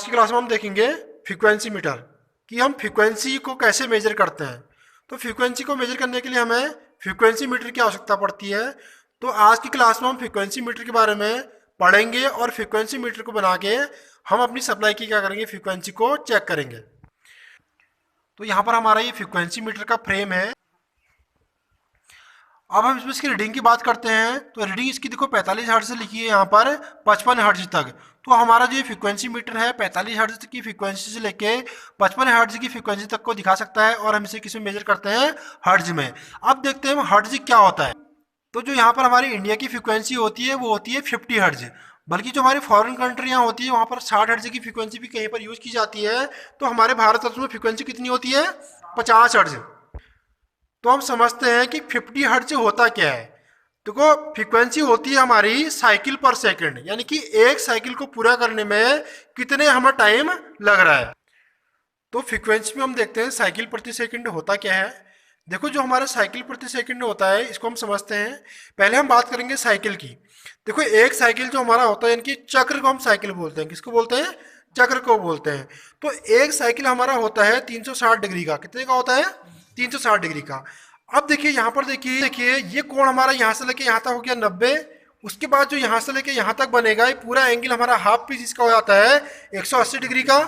की क्लास में हम देखेंगे फ्रीक्वेंसी मीटर कि हम फ्रीक्वेंसी को कैसे मेजर करते हैं। तो फ्रीक्वेंसी को मेजर करने के लिए हमें फ्रीक्वेंसी मीटर की आवश्यकता पड़ती है। तो आज की क्लास में हम फ्रीक्वेंसी मीटर के बारे में पढ़ेंगे और फ्रीक्वेंसी मीटर को बना के हम अपनी सप्लाई की क्या करेंगे, फ्रीक्वेंसी को चेक करेंगे। तो यहाँ पर हमारा ये फ्रीक्वेंसी मीटर का फ्रेम है। अब हम इसमें इसकी रीडिंग की बात करते हैं। तो रीडिंग इसकी देखो 45 हर्ट्ज से लिखी है यहाँ पर 55 हर्ट्ज तक। तो हमारा जो फ्रीक्वेंसी मीटर है 45 हर्ट्ज की फ्रीक्वेंसी से लेके 55 हर्ट्ज की फ्रीक्वेंसी तक को दिखा सकता है और हम इसे किस में मेजर करते हैं, हर्ट्ज में। अब देखते हैं हर्ट्ज क्या होता है। तो जो यहाँ पर हमारी इंडिया की फ्रीक्वेंसी होती है वो होती है 50 हर्ट्ज, बल्कि जो हमारी फॉरेन कंट्रियाँ होती है वहाँ पर 60 हर्ट्ज की फ्रीक्वेंसी भी कहीं पर यूज़ की जाती है। तो हमारे भारत वर्ष में फ्रीक्वेंसी कितनी होती है, 50 हर्ट्ज। तो हम समझते हैं कि 50 हर्ट्ज होता क्या है। देखो फ्रीक्वेंसी होती है हमारी साइकिल पर सेकंड, यानी कि एक साइकिल को पूरा करने में कितने हमें टाइम लग रहा है। तो फ्रीक्वेंसी में हम देखते हैं साइकिल प्रति सेकंड होता क्या है। देखो जो हमारा साइकिल प्रति सेकंड होता है इसको हम समझते हैं। पहले हम बात करेंगे साइकिल की। देखो एक साइकिल जो हमारा होता है, यानी कि चक्र को हम साइकिल बोलते हैं। किसको बोलते हैं, चक्र को बोलते हैं। तो एक साइकिल हमारा होता है 360 डिग्री का। कितने का होता है, 360 डिग्री का। अब देखिए यहाँ पर देखिए ये कोण हमारा यहाँ से लेके यहाँ तक हो गया 90। उसके बाद जो यहाँ से लेके यहाँ तक बनेगा ये पूरा एंगल हमारा हाफ पीस इसका हो जाता है 180 डिग्री का।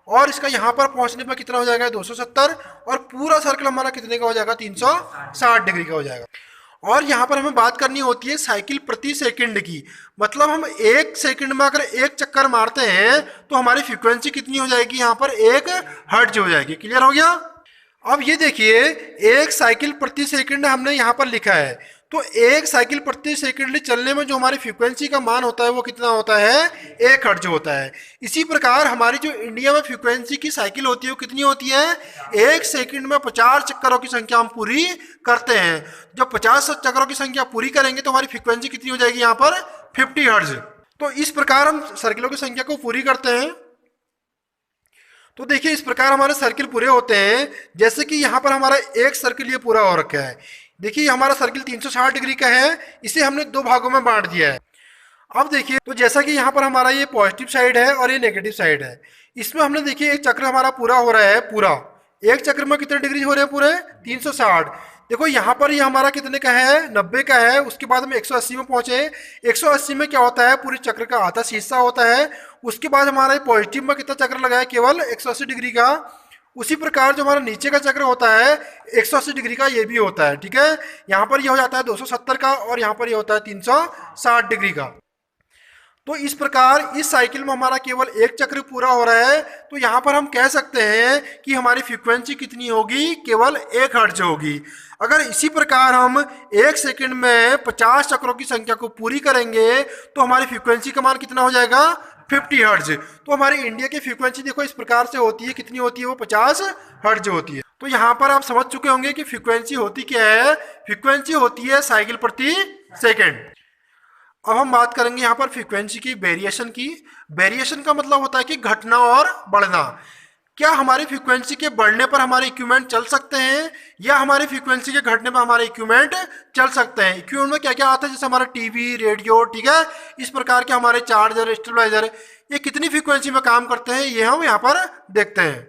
और इसका यहाँ पर पहुँचने पर कितना हो जाएगा, 270। और पूरा सर्कल हमारा कितने का हो जाएगा, 360 डिग्री का हो जाएगा। और यहाँ पर हमें बात करनी होती है साइकिल प्रति सेकंड की। मतलब हम एक सेकंड में अगर एक चक्कर मारते हैं तो हमारी फ्रीक्वेंसी कितनी हो जाएगी, यहाँ पर 1 हर्ट्ज हो जाएगी। क्लियर हो गया। अब ये देखिए एक साइकिल प्रति सेकंड हमने यहाँ पर लिखा है। तो एक साइकिल प्रति सेकंड चलने में जो हमारी फ्रीक्वेंसी का मान होता है वो कितना होता है, 1 हर्ट्ज होता है। इसी प्रकार हमारी जो इंडिया में फ्रीक्वेंसी की साइकिल होती है वो कितनी होती है, एक सेकंड में 50 चक्करों की संख्या हम पूरी करते हैं। जब 50 चक्करों की संख्या पूरी करेंगे तो हमारी फ्रीक्वेंसी कितनी हो जाएगी, यहाँ पर 50 हर्ट्ज। तो इस प्रकार हम सर्किलों की संख्या को पूरी करते हैं। तो देखिए इस प्रकार हमारे सर्किल पूरे होते हैं। जैसे कि यहाँ पर हमारा एक सर्किल ये पूरा हो रखा है। देखिए हमारा सर्किल 360 डिग्री का है, इसे हमने 2 भागों में बांट दिया है। अब देखिए तो जैसा कि यहाँ पर हमारा ये पॉजिटिव साइड है और ये नेगेटिव साइड है। इसमें हमने देखिए एक चक्र हमारा पूरा हो रहा है। पूरा एक चक्र में कितने डिग्री हो रहे हैं, पूरे 360। देखो यहाँ पर ये हमारा कितने का है, 90 का है। उसके बाद हम 180 में पहुंचे। 180 में क्या होता है, पूरे चक्र का आधा हिस्सा होता है। उसके बाद हमारा पॉजिटिव में कितना चक्र लगा है, केवल 180 डिग्री का। उसी प्रकार जो हमारा नीचे का चक्र होता है 180 डिग्री का, ये भी होता है। ठीक है, यहाँ पर ये हो जाता है 270 का और यहाँ पर ये होता है 360 डिग्री का। तो इस प्रकार इस साइकिल में हमारा केवल एक चक्र पूरा हो रहा है। तो यहाँ पर हम कह सकते हैं कि हमारी फ्रीक्वेंसी कितनी होगी, केवल 1 हर्ट्ज होगी। अगर इसी प्रकार हम एक सेकंड में 50 चक्रों की संख्या को पूरी करेंगे तो हमारी फ्रीक्वेंसी का मान कितना हो जाएगा, 50 हर्ट्ज। तो हमारी इंडिया की फ्रीक्वेंसी देखो इस प्रकार से होती है। कितनी होती है, वो 50 हर्ट्ज होती है। तो यहाँ पर आप समझ चुके होंगे कि फ्रीक्वेंसी होती क्या है। फ्रीक्वेंसी होती है साइकिल प्रति सेकेंड। अब हम बात करेंगे यहाँ पर फ्रीक्वेंसी की वेरिएशन की। वेरिएशन का मतलब होता है कि घटना और बढ़ना। क्या हमारी फ्रीक्वेंसी के बढ़ने पर हमारे इक्विपमेंट चल सकते हैं या हमारी फ्रीक्वेंसी के घटने पर हमारे इक्विपमेंट चल सकते हैं। इक्विपमेंट में क्या क्या आता है, जैसे हमारा टीवी, रेडियो, ठीक है, इस प्रकार के हमारे चार्जर, स्टेबलाइजर, ये कितनी फ्रीक्वेंसी में काम करते हैं ये हम यहाँ पर देखते हैं।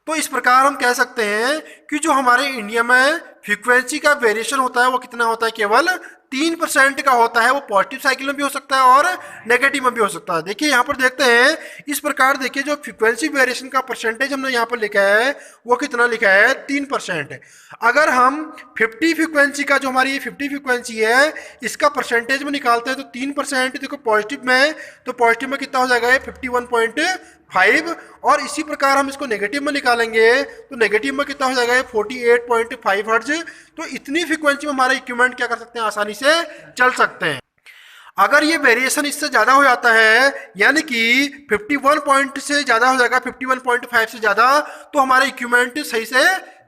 तो इस प्रकार हम कह सकते हैं कि जो हमारे इंडिया में फ्रीक्वेंसी का वेरिएशन होता है वो कितना होता है, केवल 3% का होता है। वो पॉजिटिव साइकिल में भी हो सकता है और नेगेटिव में भी हो सकता है। देखिए यहाँ पर देखते हैं इस प्रकार। देखिए जो फ्रीक्वेंसी वेरिएशन का परसेंटेज हमने यहाँ पर लिखा है वो कितना लिखा है, 3%। अगर हम 50 फ्रीक्वेंसी का, जो हमारी ये 50 फ्रीक्वेंसी है, इसका परसेंटेज में निकालते हैं तो 3%। देखो पॉजिटिव में, तो पॉजिटिव में कितना हो जाएगा, 51.5। और इसी प्रकार हम इसको नेगेटिव में निकालेंगे तो नेगेटिव में कितना हो जाएगा, 48.5 हर्ट्ज। तो इतनी फ्रीक्वेंसी में हमारे इक्विपमेंट क्या कर सकते हैं, आसानी से चल सकते हैं। अगर ये वेरिएशन इससे ज़्यादा हो जाता है, यानी कि 51 पॉइंट से ज़्यादा हो जाएगा, 51.5 से ज़्यादा, तो हमारे इक्विपमेंट सही से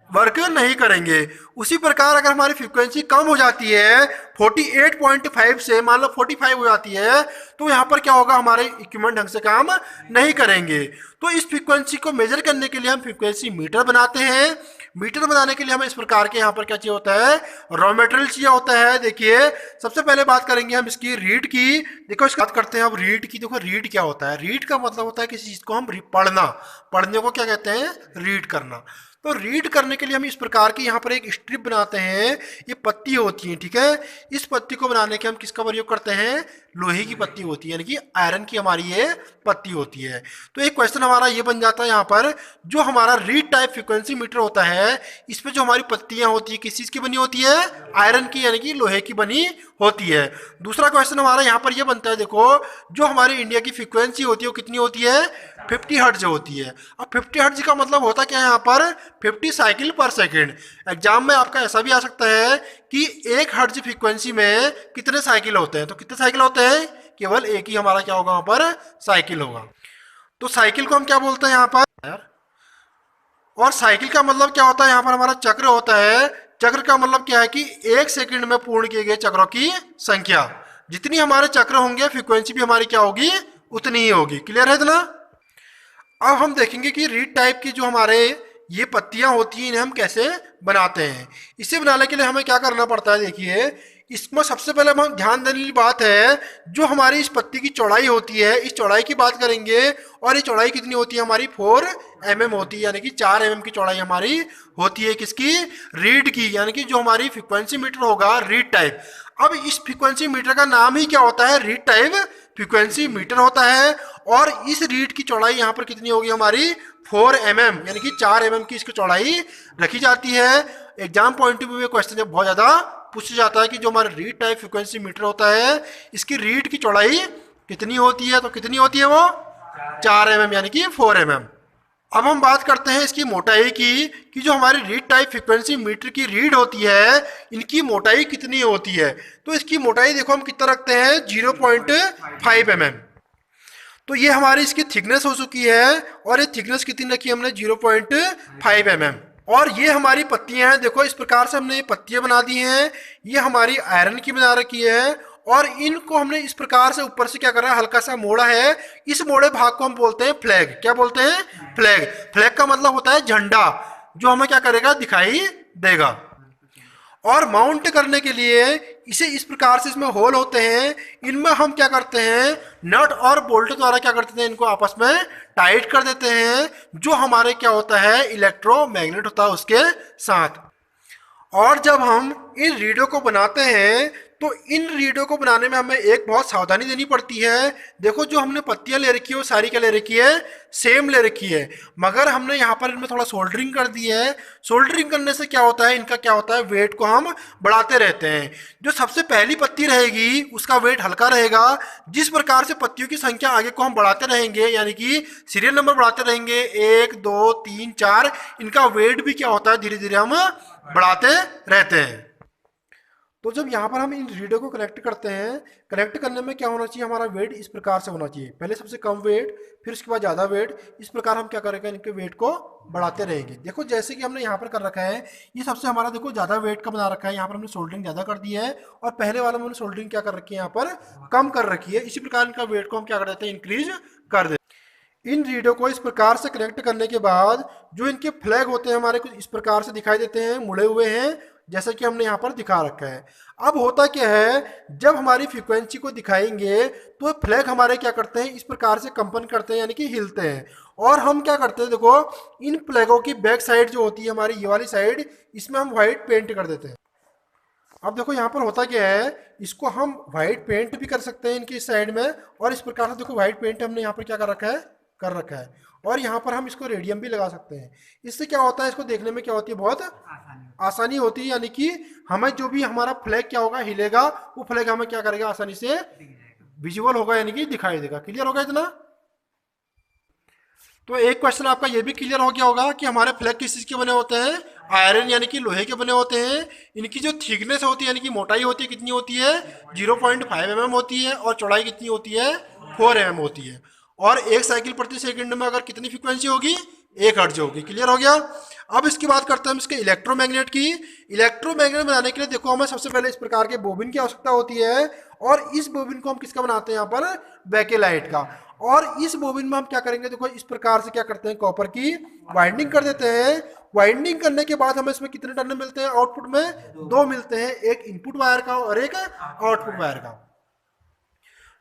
वर्क नहीं करेंगे। उसी प्रकार अगर हमारी फ्रीक्वेंसी कम हो जाती है 48.5 से, मान लो 45 हो जाती है, तो यहाँ पर क्या होगा, हमारे इक्विपमेंट ढंग से काम नहीं करेंगे। तो इस फ्रीक्वेंसी को मेजर करने के लिए हम फ्रीक्वेंसी मीटर बनाते हैं। मीटर बनाने के लिए हमें इस प्रकार के यहाँ पर क्या चाहिए होता है, रॉ मटेरियल चाहिए होता है। देखिए सबसे पहले बात करेंगे हम इसकी रीड की। देखो इसकी बात करते हैं अब रीड की। देखो रीड क्या होता है, रीड का मतलब होता है किसी चीज को हम पढ़ना, पढ़ने को क्या कहते हैं, रीड करना। तो रीड करने के लिए हम इस प्रकार की यहाँ पर एक स्ट्रिप बनाते हैं, ये पत्ती होती है, ठीक है। इस पत्ती को बनाने के हम किसका प्रयोग करते हैं, लोहे की पत्ती होती है, यानी कि आयरन की हमारी ये पत्ती होती है। तो एक क्वेश्चन हमारा ये बन जाता है यहाँ पर, जो हमारा रीड टाइप फ्रीक्वेंसी मीटर होता है, इसमें जो हमारी पत्तियां होती है किस चीज की बनी होती है, आयरन की यानी कि लोहे की बनी होती है। दूसरा क्वेश्चन हमारा यहाँ पर ये बनता है, देखो जो हमारी इंडिया की फ्रीक्वेंसी होती है वो कितनी होती है, 50 हर्ट्ज होती है। अब 50 हर्ट्ज का मतलब होता क्या है यहाँ पर, 50 साइकिल पर सेकेंड। एग्जाम में आपका ऐसा भी आ सकता है कि 1 हर्ट्ज फ्रीक्वेंसी में कितने साइकिल होते हैं, तो कितने साइकिल होते हैं, केवल एक ही हमारा क्या होगा वहां पर, साइकिल होगा। तो साइकिल को हम क्या बोलते हैं यहाँ पर, और साइकिल का मतलब क्या होता है, यहाँ पर हमारा चक्र होता है। चक्र का मतलब क्या है कि 1 सेकंड में पूर्ण किए गए चक्रों की संख्या। जितनी हमारे चक्र होंगे फ्रीक्वेंसी भी हमारी क्या होगी, उतनी ही होगी। क्लियर है इतना। अब हम देखेंगे कि रीड टाइप की जो हमारे ये पत्तियां होती हैं इन्हें हम कैसे बनाते हैं। इसे बनाने के लिए हमें क्या करना पड़ता है, देखिए इसमें सबसे पहले हम ध्यान देने वाली बात है, जो हमारी इस पत्ती की चौड़ाई होती है, इस चौड़ाई की बात करेंगे। और ये चौड़ाई कितनी होती है हमारी, 4 mm होती है, यानी कि 4 mm की चौड़ाई हमारी होती है किसकी, रीड की, यानी कि जो हमारी फ्रीक्वेंसी मीटर होगा रीड टाइप। अब इस फ्रीक्वेंसी मीटर का नाम ही क्या होता है, रीड टाइप फ्रीक्वेंसी मीटर होता है। और इस रीड की चौड़ाई यहाँ पर कितनी होगी हमारी, 4 mm, यानी कि 4 mm की इसकी चौड़ाई रखी जाती है। एग्जाम पॉइंट ऑफ व्यू में क्वेश्चन जब बहुत ज़्यादा पूछा जाता है कि जो हमारा रीड टाइप फ्रीक्वेंसी मीटर होता है इसकी रीड की चौड़ाई कितनी होती है, तो कितनी होती है वो, 4 mm, यानी कि 4 mm। अब हम बात करते हैं इसकी मोटाई की, कि जो हमारी रीड टाइप फ्रीक्वेंसी मीटर की रीड होती है इनकी मोटाई कितनी होती है। तो इसकी मोटाई देखो हम कितना रखते हैं, 0.5 mm। तो ये हमारी इसकी थिकनेस हो चुकी है, और ये थिकनेस कितनी रखी हमने, 0.5 mm। और ये हमारी पत्तियां हैं, देखो इस प्रकार से हमने ये पत्तियां बना दी हैं। ये हमारी आयरन की बना रखी है, और इनको हमने इस प्रकार से ऊपर से क्या कर रहा है, हल्का सा मोड़ा है। इस मोड़े भाग को हम बोलते हैं फ्लैग। क्या बोलते हैं, फ्लैग। फ्लैग का मतलब होता है झंडा, जो हमें क्या करेगा, दिखाई देगा। और माउंट करने के लिए इसे इस प्रकार से इसमें होल होते हैं, इनमें हम क्या करते हैं, नट और बोल्ट द्वारा क्या करते हैं, इनको आपस में टाइट कर देते हैं, जो हमारे क्या होता है, इलेक्ट्रोमैग्नेट होता है उसके साथ। और जब हम इन रीडों को बनाते हैं तो इन रीडों को बनाने में हमें एक बहुत सावधानी देनी पड़ती है। देखो जो हमने पत्तियां ले रखी है वो सारी क्या ले रखी है, सेम ले रखी है, मगर हमने यहाँ पर इनमें थोड़ा सोल्डरिंग कर दी है। सोल्डरिंग करने से क्या होता है, इनका क्या होता है, वेट को हम बढ़ाते रहते हैं। जो सबसे पहली पत्ती रहेगी उसका वेट हल्का रहेगा। जिस प्रकार से पत्तियों की संख्या आगे को हम बढ़ाते रहेंगे, यानी कि सीरियल नंबर बढ़ाते रहेंगे, 1 2 3 4, इनका वेट भी क्या होता है, धीरे धीरे हम बढ़ाते रहते हैं। तो जब यहाँ पर हम इन रीडर को कनेक्ट करते हैं, कनेक्ट करने में क्या होना चाहिए, हमारा वेट इस प्रकार से होना चाहिए, पहले सबसे कम वेट, फिर उसके बाद ज़्यादा वेट। इस प्रकार हम क्या करेंगे, इनके वेट को बढ़ाते रहेंगे। देखो जैसे कि हमने यहाँ पर कर रखा है, ये सबसे हमारा देखो ज़्यादा वेट का बना रखा है, यहाँ पर हमने सोल्डरिंग ज़्यादा कर दी है, और पहले वाला में हमने सोल्डरिंग क्या कर रखी है, यहाँ पर कम कर रखी है। इसी प्रकार इनका वेट को हम क्या कर देते हैं, इंक्रीज कर देते हैं। इन रीडों को इस प्रकार से कनेक्ट करने के बाद जो इनके फ्लैग होते हैं हमारे कुछ इस प्रकार से दिखाई देते हैं, मुड़े हुए हैं, जैसा कि हमने यहाँ पर दिखा रखा है। अब होता क्या है, जब हमारी फ्रीक्वेंसी को दिखाएंगे तो फ्लैग हमारे क्या करते हैं, इस प्रकार से कंपन करते हैं, यानी कि हिलते हैं। और हम क्या करते हैं, देखो इन फ्लैगों की बैक साइड जो होती है हमारी ये वाली साइड, इसमें हम व्हाइट पेंट कर देते हैं। अब देखो यहाँ पर होता क्या है, इसको हम व्हाइट पेंट भी कर सकते हैं इनकी साइड में, और इस प्रकार से देखो व्हाइट पेंट हमने यहाँ पर क्या कर रखा है। और यहाँ पर हम इसको रेडियम भी लगा सकते हैं। इससे क्या होता है, इसको देखने में क्या होती है, बहुत आसानी होती है, यानी कि हमें जो भी हमारा फ्लैग क्या होगा, हिलेगा, वो फ्लैग हमें क्या करेगा, आसानी से विजुअल होगा, यानी कि दिखाई देगा। क्लियर होगा इतना। तो एक क्वेश्चन आपका ये भी क्लियर हो गया होगा कि हमारे फ्लैग किस चीज के बने होते हैं, आयरन यानी कि लोहे के बने होते हैं। इनकी जो थिकनेस होती है, यानी कि मोटाई होती है, कितनी होती है, 0.5 mm होती है, और चौड़ाई कितनी होती है, 4 mm होती है। और 1 साइकिल प्रति सेकंड में अगर कितनी फ्रीक्वेंसी होगी, 1 हर्ट्ज होगी। क्लियर हो गया। अब इसकी बात करते हैं हम इसके इलेक्ट्रोमैग्नेट की। इलेक्ट्रोमैग्नेट बनाने के लिए देखो हमें सबसे पहले इस प्रकार के बोबिन की आवश्यकता होती है, और इस बोबिन को हम किसका बनाते हैं, यहाँ पर बैकेलाइट का। और इस बोबिन में हम क्या करेंगे, देखो इस प्रकार से क्या करते हैं, कॉपर की वाइंडिंग कर देते हैं। वाइंडिंग करने के बाद हमें इसमें कितने टर्न मिलते हैं, आउटपुट में दो मिलते हैं, एक इनपुट वायर का और एक आउटपुट वायर का।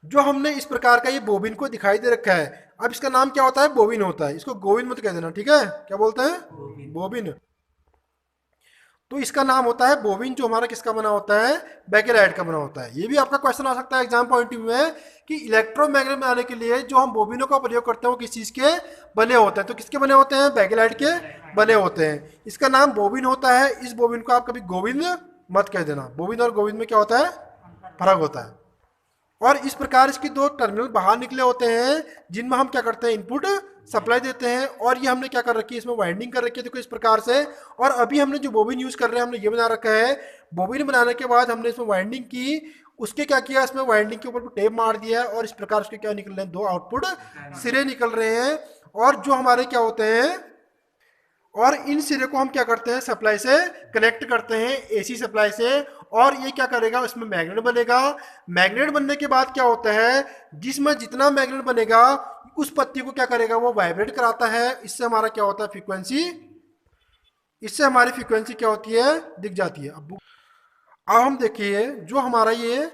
जो हमने इस प्रकार का ये बोबिन को दिखाई दे रखा है, अब इसका नाम क्या होता है, बोबिन होता है। इसको गोविन मत कह देना, ठीक है, क्या बोलते हैं, बोबिन। तो इसका नाम होता है बोबिन, जो हमारा किसका बना होता है, बेकेलाइट का बना होता है। ये भी आपका क्वेश्चन आ सकता है एग्जाम पॉइंट ऑफ व्यू में कि इलेक्ट्रोमैग्नेट बनाने के लिए जो हम बोबिनों का प्रयोग करते हैं वो किस चीज के बने होते हैं, तो किसके बने होते हैं, बेकेलाइट के बने होते हैं। इसका नाम बोबिन होता है। इस बोबिन को आप कभी गोविंद मत कह देना, बोबिन और गोविंद में क्या होता है, फर्क होता है। और इस प्रकार इसके दो टर्मिनल बाहर निकले होते हैं जिनमें हम क्या करते हैं, इनपुट सप्लाई देते हैं। और ये हमने क्या कर रखी है, इसमें वाइंडिंग कर रखी है, देखो इस प्रकार से। और अभी हमने जो बोबिन यूज कर रहे हैं हमने ये बना रखा है। बोबिन बनाने के बाद हमने इसमें वाइंडिंग की, उसके क्या किया, इसमें वाइंडिंग के ऊपर टेप मार दिया है और इस प्रकार उसके क्या निकल रहे हैं, दो आउटपुट सिरे निकल रहे हैं। और जो हमारे क्या होते हैं, और इन सिरे को हम क्या करते हैं, सप्लाई से कनेक्ट करते हैं, एसी सप्लाई से। और ये क्या करेगा, इसमें मैग्नेट बनेगा। मैग्नेट बनने के बाद क्या होता है, जिसमें जितना मैग्नेट बनेगा उस पत्ती को क्या करेगा, वो वाइब्रेट कराता है। इससे हमारा क्या होता है, फ्रीक्वेंसी, इससे हमारी फ्रीक्वेंसी क्या होती है, दिख जाती है। अब हम देखिए जो हमारा ये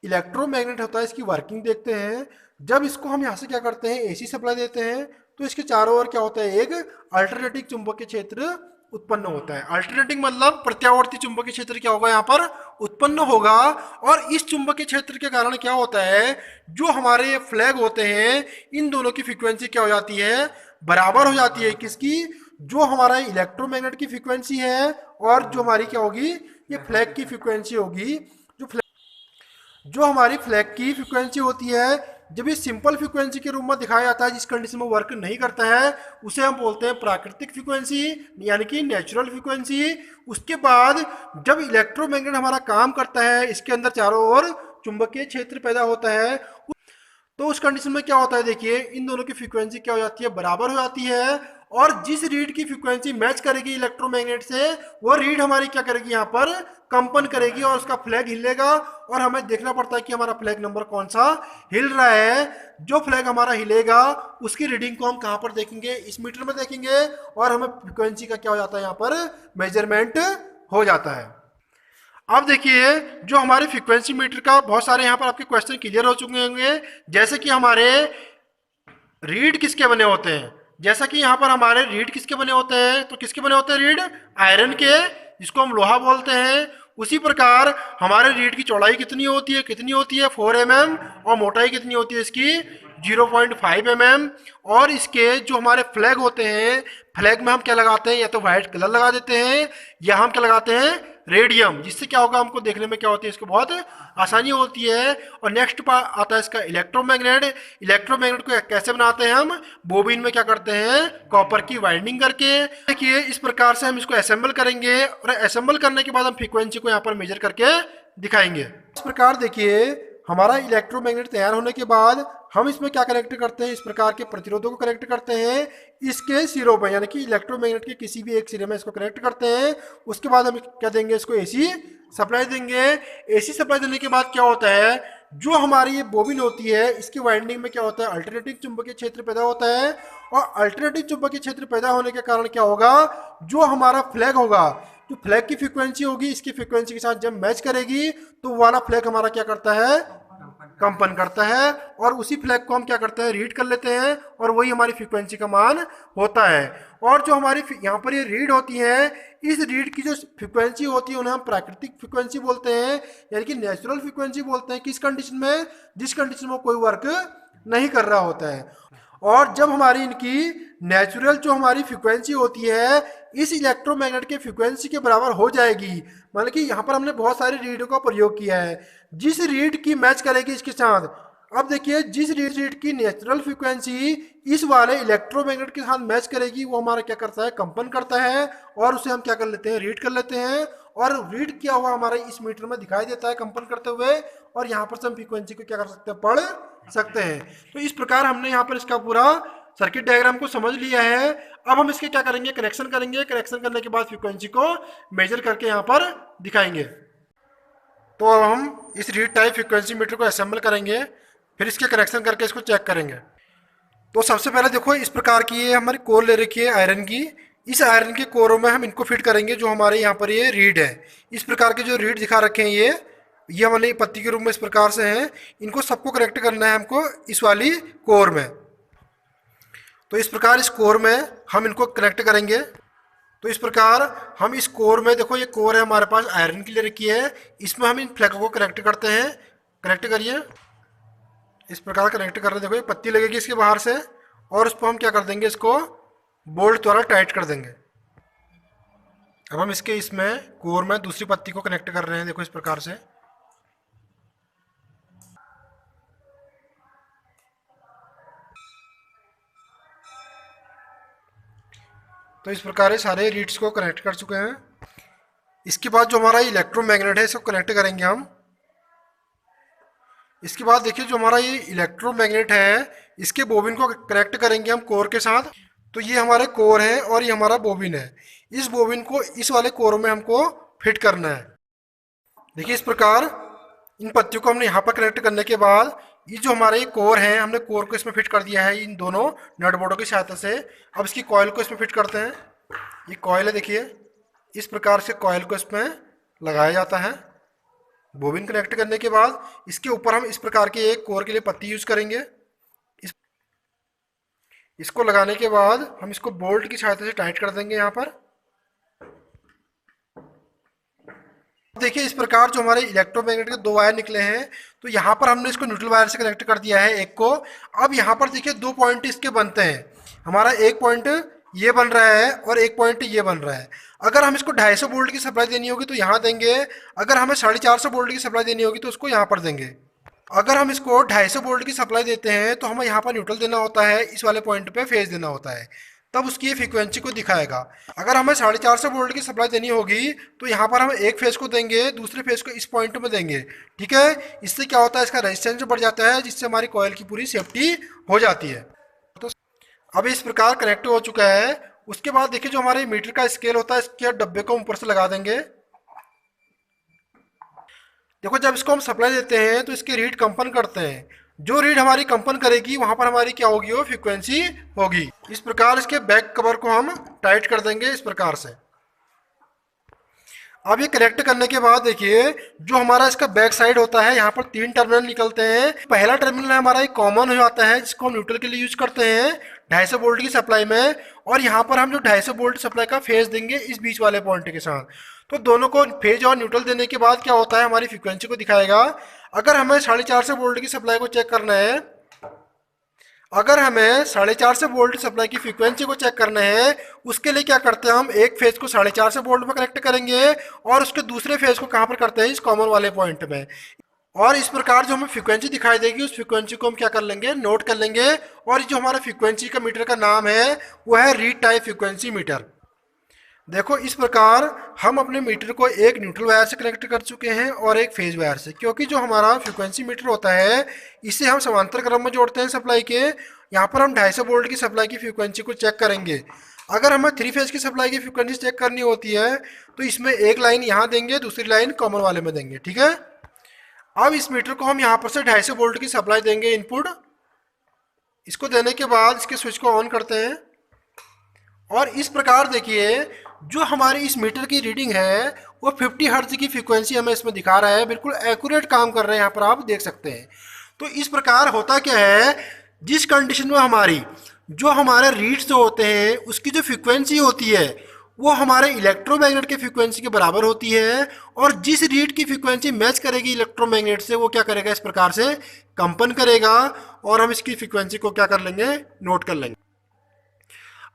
इलेक्ट्रोमैग्नेट होता है, इसकी वर्किंग देखते हैं। जब इसको हम यहाँ से क्या करते हैं, एसी सप्लाई देते हैं, तो इसके चारों ओर क्या होता है, एक अल्टरनेटिंग चुंबकीय क्षेत्र उत्पन्न होता है। अल्टरनेटिंग मतलब प्रत्यावर्ती चुंबकीय क्षेत्र क्या होगा, यहाँ पर उत्पन्न होगा। और इस चुंबकीय क्षेत्र के कारण क्या होता है, जो हमारे फ्लैग होते हैं इन दोनों की फ्रीक्वेंसी क्या हो जाती है, बराबर हो जाती है। किसकी, जो हमारा इलेक्ट्रोमैग्नेट की फ्रीक्वेंसी है और जो हमारी क्या होगी, ये फ्लैग की फ्रीक्वेंसी होगी। जो हमारी फ्लैग की फ्रीक्वेंसी होती है, जब ये सिंपल फ्रीक्वेंसी के रूप में दिखाया जाता है, जिस कंडीशन में वर्क नहीं करता है, उसे हम बोलते हैं प्राकृतिक फ्रीक्वेंसी, यानी कि नेचुरल फ्रीक्वेंसी। उसके बाद जब इलेक्ट्रोमैग्नेट हमारा काम करता है, इसके अंदर चारों ओर चुंबकीय क्षेत्र पैदा होता है, तो उस कंडीशन में क्या होता है, देखिए इन दोनों की फ्रीक्वेंसी क्या हो जाती है, बराबर हो जाती है। और जिस रीड की फ्रीक्वेंसी मैच करेगी इलेक्ट्रोमैग्नेट से, वो रीड हमारी क्या करेगी, यहाँ पर कंपन करेगी और उसका फ्लैग हिलेगा। और हमें देखना पड़ता है कि हमारा फ्लैग नंबर कौन सा हिल रहा है। जो फ्लैग हमारा हिलेगा उसकी रीडिंग को हम कहाँ पर देखेंगे, इस मीटर में देखेंगे। और हमें फ्रीक्वेंसी का क्या हो जाता है, यहाँ पर मेजरमेंट हो जाता है। अब देखिए जो हमारे फ्रीक्वेंसी मीटर का बहुत सारे यहाँ पर आपके क्वेश्चन क्लियर हो चुके होंगे। जैसे कि हमारे रीड किसके बने होते हैं, जैसा कि यहाँ पर हमारे रीड किसके बने होते हैं, तो किसके बने होते हैं, रीड आयरन के, जिसको हम लोहा बोलते हैं। उसी प्रकार हमारे रीड की चौड़ाई कितनी होती है 4 mm, और मोटाई कितनी होती है इसकी 0.5 mm। और इसके जो हमारे फ्लैग होते हैं, फ्लैग में हम क्या लगाते हैं, या तो व्हाइट कलर लगा देते हैं या हम क्या लगाते हैं, रेडियम, जिससे क्या होगा, हमको देखने में क्या होती है, इसको बहुत आसानी होती है। और नेक्स्ट आता है इसका इलेक्ट्रोमैग्नेट। इलेक्ट्रोमैग्नेट को कैसे बनाते हैं हम, बोबिन में क्या करते हैं, कॉपर की वाइंडिंग करके। देखिए इस प्रकार से हम इसको असेंबल करेंगे और असेंबल करने के बाद हम फ्रीक्वेंसी को यहाँ पर मेजर करके दिखाएंगे। इस प्रकार देखिए हमारा इलेक्ट्रोमैग्नेट तैयार होने के बाद हम इसमें क्या कनेक्ट करते हैं, इस प्रकार के प्रतिरोधों को कनेक्ट करते हैं इसके सिरों पर, यानी कि इलेक्ट्रोमैग्नेट के किसी भी एक सिरे में इसको कनेक्ट करते हैं। उसके बाद हम क्या देंगे, इसको एसी सप्लाई देंगे। एसी सप्लाई देने के बाद क्या होता है, जो हमारी ये बोबिन होती है इसकी वाइंडिंग में क्या होता है, अल्टरनेटिंग चुंबकीय क्षेत्र पैदा होता है। और अल्टरनेटिंग चुंबकीय क्षेत्र पैदा होने के कारण क्या होगा, जो हमारा फ्लैग होगा, जो फ्लैग की फ्रीक्वेंसी होगी, इसकी फ्रीक्वेंसी के साथ जब मैच करेगी तो वो वाला फ्लैग हमारा क्या करता है, कंपन करता है। और उसी फ्लैग को हम क्या करते हैं, रीड कर लेते हैं और वही हमारी फ्रीक्वेंसी का मान होता है। और जो हमारी यहाँ पर ये रीड होती है, इस रीड की जो फ्रीक्वेंसी होती है उन्हें हम प्राकृतिक फ्रीक्वेंसी बोलते हैं, यानी कि नेचुरल फ्रीक्वेंसी बोलते हैं। किस कंडीशन में, जिस कंडीशन में कोई वर्क नहीं कर रहा होता है। और जब हमारी इनकी नेचुरल जो हमारी फ्रीक्वेंसी होती है इस इलेक्ट्रोमैग्नेट के फ्रीक्वेंसी के बराबर हो जाएगी, मतलब कि यहाँ पर हमने बहुत सारी रीडों का प्रयोग किया है, जिस रीड की मैच करेगी इसके साथ। अब देखिए जिस रीड की नेचुरल फ्रीक्वेंसी इस वाले इलेक्ट्रोमैग्नेट के साथ मैच करेगी, वो हमारा क्या करता है, कंपन करता है। और उसे हम क्या कर लेते हैं, रीड कर लेते हैं। और रीड किया हुआ हमारे इस मीटर में दिखाई देता है कंपन करते हुए। और यहाँ पर से हम फ्रीक्वेंसी को क्या कर सकते हैं, पढ़ सकते हैं। तो इस प्रकार हमने यहाँ पर इसका पूरा सर्किट डायग्राम को समझ लिया है। अब हम इसके क्या करेंगे, कनेक्शन करेंगे। कनेक्शन करने के बाद फ्रीक्वेंसी को मेजर करके यहाँ पर दिखाएंगे। तो अब हम इस रीड टाइप फ्रीक्वेंसी मीटर को असेंबल करेंगे, फिर इसके कनेक्शन करके इसको चेक करेंगे। तो सबसे पहले देखो इस प्रकार की ये हमारी कोर ले रखी है आयरन की। इस आयरन के कोरों में हम इनको फिट करेंगे जो हमारे यहाँ पर ये रीड है। इस प्रकार के जो रीड दिखा रखे हैं ये हमारे पत्ती के रूप में इस प्रकार से हैं। इनको सबको कनेक्ट करना है हमको इस वाली कोर में। तो इस प्रकार इस कोर में हम इनको कनेक्ट करेंगे। तो इस प्रकार हम इस कोर में देखो ये कोर है हमारे पास आयरन की ले रखी है, इसमें हम इन फ्लैगों को कनेक्ट करते हैं। कनेक्ट करिए, इस प्रकार कनेक्ट कर रहे हैं। देखो ये पत्ती लगेगी इसके बाहर से और उस पर हम क्या कर देंगे, इसको बोल्ट द्वारा टाइट कर देंगे। अब हम इसके इसमें कोर में दूसरी पत्ती को कनेक्ट कर रहे हैं, देखो इस प्रकार से। तो इस प्रकार ये सारे रीड्स को कनेक्ट कर चुके हैं। इसके बाद जो हमारा इलेक्ट्रोमैग्नेट है इसको कनेक्ट करेंगे हम। इसके बाद देखिए जो हमारा ये इलेक्ट्रोमैग्नेट है इसके बोबिन को कनेक्ट करेंगे हम कोर के साथ। तो ये हमारे कोर है और ये हमारा बोबिन है। इस बोबिन को इस वाले कोर में हमको फिट करना है। देखिए इस प्रकार इन पत्तियों को हमने यहाँ पर कनेक्ट करने के बाद ये जो हमारे ये कोर है हमने कोर को इसमें फिट कर दिया है इन दोनों नट बोल्टों की सहायता से। अब इसकी कॉइल को इसमें फिट करते हैं। ये कॉइल है, देखिए इस प्रकार से कॉइल को इसमें लगाया जाता है। बोबिन कनेक्ट करने के बाद इसके ऊपर हम इस प्रकार के एक कोर के लिए पत्ती यूज करेंगे। इसको लगाने के बाद हम इसको बोल्ट की सहायता से टाइट कर देंगे यहाँ पर। देखिए इस प्रकार जो हमारे इलेक्ट्रोमैग्नेट के दो वायर निकले हैं, तो यहाँ पर हमने इसको न्यूट्रल वायर से कनेक्ट कर दिया है एक को। अब यहाँ पर देखिए दो पॉइंट इसके बनते हैं। हमारा एक पॉइंट ये बन रहा है और एक पॉइंट ये बन रहा है। अगर हम इसको 250 वोल्ट की सप्लाई देनी होगी तो यहाँ देंगे, अगर हमें 450 वोल्ट की सप्लाई देनी होगी तो उसको यहाँ पर देंगे। अगर हम इसको 250 वोल्ट की सप्लाई देते हैं तो हमें यहाँ पर न्यूट्रल देना होता है, इस वाले पॉइंट पे फेज देना होता है, तब उसकी ये फ्रीक्वेंसी को दिखाएगा। अगर हमें 450 वोल्ट की सप्लाई देनी होगी तो यहाँ पर हम एक फेज को देंगे, दूसरे फेज को इस पॉइंट में देंगे। ठीक है, इससे क्या होता है, इसका रेजिस्टेंस बढ़ जाता है जिससे हमारी कॉइल की पूरी सेफ्टी हो जाती है। तो अब इस प्रकार कनेक्ट हो चुका है। उसके बाद देखिए जो हमारे मीटर का स्केल होता है इसके डब्बे को ऊपर से लगा देंगे। देखो जब इसको हम सप्लाई देते हैं तो इसके रीड कंपन करते हैं। जो रीड हमारी कंपन करेगी वहां पर हमारी क्या होगी, वो फ्रीक्वेंसी होगी। इस प्रकार इसके बैक कवर को हम टाइट कर देंगे इस प्रकार से। अब ये कनेक्ट करने के बाद देखिए जो हमारा इसका बैक साइड होता है यहाँ पर 3 टर्मिनल निकलते हैं। पहला टर्मिनल हमारा एक कॉमन हो जाता है जिसको हम न्यूट्रल के लिए यूज करते हैं 250 वोल्ट की सप्लाई में, और यहाँ पर हम जो 250 वोल्ट सप्लाई का फेज देंगे इस बीच वाले पॉइंट के साथ। तो दोनों को फेज और न्यूट्रल देने के बाद क्या होता है, हमारी फ्रीक्वेंसी को दिखाएगा। अगर हमें 450 वोल्ट की सप्लाई को चेक करना है, अगर हमें 450 वोल्ट सप्लाई की फ्रीक्वेंसी को चेक करना है, उसके लिए क्या करते हैं, हम एक फेज को 450 वोल्ट में कनेक्ट करेंगे और उसके दूसरे फेज को कहाँ पर करते हैं, इस कॉमन वाले पॉइंट में। और इस प्रकार जो हमें फ्रीक्वेंसी दिखाई देगी उस फ्रीक्वेंसी को हम क्या कर लेंगे, नोट कर लेंगे। और जो हमारा फ्रीक्वेंसी का मीटर का नाम है वो है रीड टाइप फ्रीक्वेंसी मीटर। देखो इस प्रकार हम अपने मीटर को एक न्यूट्रल वायर से कनेक्ट कर चुके हैं और एक फेज वायर से, क्योंकि जो हमारा फ्रीक्वेंसी मीटर होता है इसे हम समांतर क्रम में जोड़ते हैं सप्लाई के। यहाँ पर हम 250 वोल्ट की सप्लाई की फ्रीक्वेंसी को चेक करेंगे। अगर हमें 3 फेज की सप्लाई की फ्रीक्वेंसी चेक करनी होती है तो इसमें एक लाइन यहाँ देंगे, दूसरी लाइन कॉमन वाले में देंगे। ठीक है, अब इस मीटर को हम यहाँ पर से 250 वोल्ट की सप्लाई देंगे इनपुट। इसको देने के बाद इसके स्विच को ऑन करते हैं और इस प्रकार देखिए जो हमारी इस मीटर की रीडिंग है वो 50 हर्ट्ज की फ्रीक्वेंसी हमें इसमें दिखा रहा है। बिल्कुल एक्यूरेट काम कर रहे हैं, यहाँ पर आप देख सकते हैं। तो इस प्रकार होता क्या है, जिस कंडीशन में हमारी जो हमारे रीड्स जो होते हैं उसकी जो फ्रीक्वेंसी होती है वो हमारे इलेक्ट्रोमैग्नेट की फ्रीक्वेंसी के बराबर होती है, और जिस रीड की फ्रीक्वेंसी मैच करेगी इलेक्ट्रोमैग्नेट से वो क्या करेगा, इस प्रकार से कंपन करेगा और हम इसकी फ्रीक्वेंसी को क्या कर लेंगे, नोट कर लेंगे।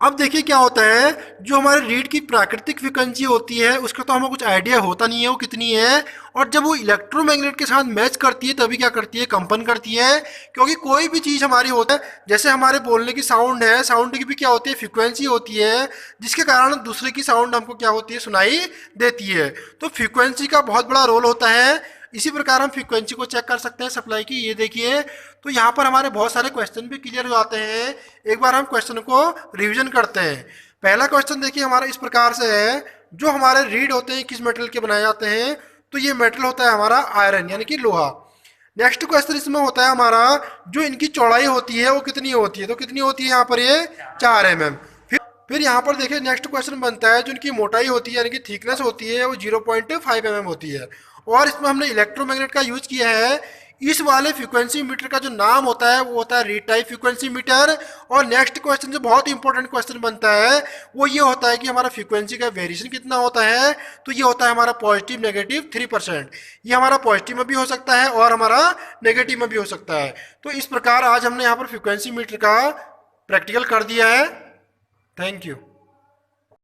अब देखिए क्या होता है, जो हमारे रीड की प्राकृतिक फ्रीक्वेंसी होती है उसका तो हमें कुछ आइडिया होता नहीं है वो कितनी है, और जब वो इलेक्ट्रोमैग्नेट के साथ मैच करती है तभी क्या करती है, कंपन करती है। क्योंकि कोई भी चीज़ हमारी होता है, जैसे हमारे बोलने की साउंड है, साउंड की भी क्या होती है, फ्रीक्वेंसी होती है, जिसके कारण दूसरे की साउंड हमको क्या होती है, सुनाई देती है। तो फ्रीक्वेंसी का बहुत बड़ा रोल होता है। इसी प्रकार हम फ्रीक्वेंसी को चेक कर सकते हैं सप्लाई की। ये देखिए तो यहाँ पर हमारे बहुत सारे क्वेश्चन भी क्लियर हो जाते हैं। एक बार हम क्वेश्चन को रिवीजन करते हैं। पहला क्वेश्चन देखिए हमारा इस प्रकार से है, जो हमारे रीड होते हैं किस मेटल के बनाए जाते हैं, तो ये मेटल होता है हमारा आयरन यानी कि लोहा। नेक्स्ट क्वेश्चन इसमें होता है हमारा, जो इनकी चौड़ाई होती है वो कितनी होती है, तो कितनी होती है यहाँ पर ये 4 mm। फिर यहाँ पर देखिए नेक्स्ट क्वेश्चन बनता है, जो इनकी मोटाई होती है यानी कि थिकनेस होती है वो 0.5 mm होती है। और इसमें हमने इलेक्ट्रोमैग्नेट का यूज किया है। इस वाले फ्रीक्वेंसी मीटर का जो नाम होता है वो होता है रीड टाइप फ्रीक्वेंसी मीटर। और नेक्स्ट क्वेश्चन जो बहुत इंपॉर्टेंट क्वेश्चन बनता है वो ये होता है कि हमारा फ्रीक्वेंसी का वेरिएशन कितना होता है, तो ये होता है हमारा पॉजिटिव नेगेटिव 3%। ये हमारा पॉजिटिव में भी हो सकता है और हमारा नेगेटिव में भी हो सकता है। तो इस प्रकार आज हमने यहाँ पर फ्रीक्वेंसी मीटर का प्रैक्टिकल कर दिया है। Thank you.